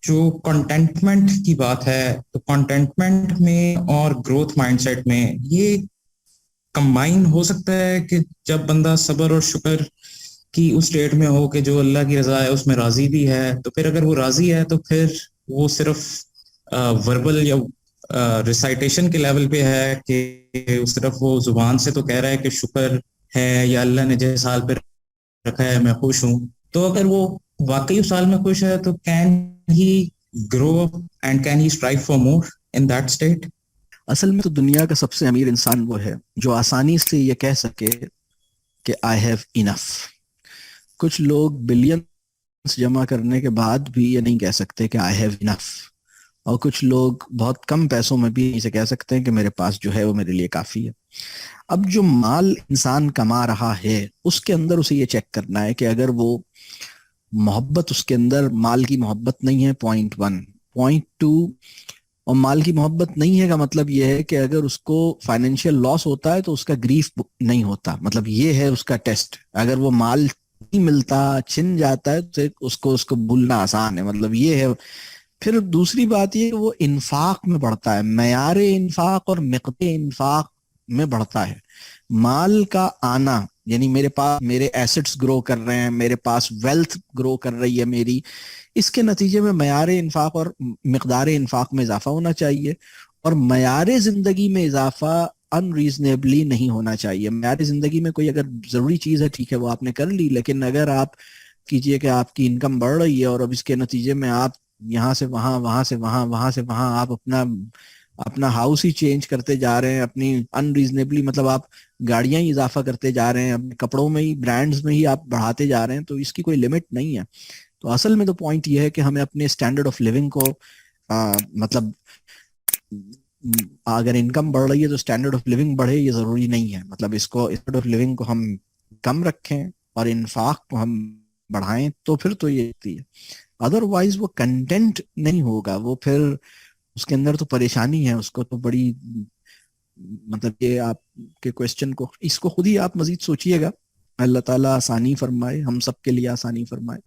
جو کنٹینٹمنٹ کی بات ہے تو کنٹینٹمنٹ میں اور گروتھ مائنڈ سیٹ میں یہ کمبائن ہو سکتا ہے کہ جب بندہ صبر اور شکر کی اس اسٹیٹ میں ہو کہ جو اللہ کی رضا ہے اس میں راضی بھی ہے، تو پھر اگر وہ راضی ہے تو پھر وہ صرف وربل یا ریسائٹیشن کے لیول پہ ہے کہ صرف وہ زبان سے تو کہہ رہا ہے کہ شکر ہے یا اللہ نے جس حال پہ رکھا ہے میں خوش ہوں. تو اگر وہ واقعی اس حال میں خوش ہے تو can he grow up and can he strive for more in that state? اصل میں تو دنیا کا سب سے امیر انسان وہ ہے جو آسانی سے یہ کہہ سکے کہ آئی ہیو انف. کچھ لوگ بلینز جمع کرنے کے بعد بھی یہ نہیں کہہ سکتے کہ آئی ہیو انف، اور کچھ لوگ بہت کم پیسوں میں بھی اسے کہہ سکتے ہیں کہ میرے پاس جو ہے وہ میرے لیے کافی ہے. اب جو مال انسان کما رہا ہے اس کے اندر اسے یہ چیک کرنا ہے کہ اگر وہ محبت اس کے اندر مال کی محبت نہیں ہے، پوائنٹ 1. پوائنٹ 2، اور مال کی محبت نہیں ہے کا مطلب یہ ہے کہ اگر اس کو فائنینشیل لاس ہوتا ہے تو اس کا گریف نہیں ہوتا. مطلب یہ ہے اس کا ٹیسٹ. اگر وہ مال نہیں ملتا، چھن جاتا ہے تو اس کو بھولنا آسان ہے. مطلب یہ ہے. پھر دوسری بات یہ کہ وہ انفاق میں بڑھتا ہے، معیار انفاق اور مقدار انفاق میں بڑھتا ہے. مال کا آنا یعنی میرے پاس میرے ایسٹس گرو کر رہے ہیں، میرے پاس ویلتھ گرو کر رہی ہے میری، اس کے نتیجے میں معیار انفاق اور مقدار انفاق میں اضافہ ہونا چاہیے. اور معیار زندگی میں اضافہ ان ریزنیبلی نہیں ہونا چاہیے. معیار زندگی میں کوئی اگر ضروری چیز ہے ٹھیک ہے وہ آپ نے کر لی، لیکن اگر آپ کیجئے کہ آپ کی انکم بڑھ رہی ہے اور اب اس کے نتیجے میں آپ یہاں سے وہاں، وہاں سے وہاں، وہاں سے وہاں آپ اپنا ہاؤس ہی چینج کرتے جا رہے ہیں، اپنی ان ریزنیبلی مطلب آپ گاڑیاں ہی اضافہ کرتے جا رہے ہیں، اپنے کپڑوں میں ہی برانڈز میں ہی آپ بڑھاتے جا رہے ہیں، تو اس کی کوئی لمٹ نہیں ہے. تو اصل میں تو پوائنٹ یہ ہے کہ ہمیں اپنے اسٹینڈرڈ آف لیونگ کو مطلب اگر انکم بڑھ رہی ہے تو اسٹینڈرڈ آف لیونگ بڑھے یہ ضروری نہیں ہے. مطلب اس کو اسٹینڈرڈ آف لیونگ کو ہم کم رکھیں اور انفاق کو ہم بڑھائیں تو پھر تو یہ ہے. ادروائز وہ کنٹینٹ نہیں ہوگا، وہ پھر اس کے اندر تو پریشانی ہے. اس کو تو بڑی مطلب یہ آپ کے کوشچن کو اس کو خود ہی آپ مزید سوچئے گا. اللہ تعالیٰ آسانی فرمائے، ہم سب کے لیے آسانی فرمائے.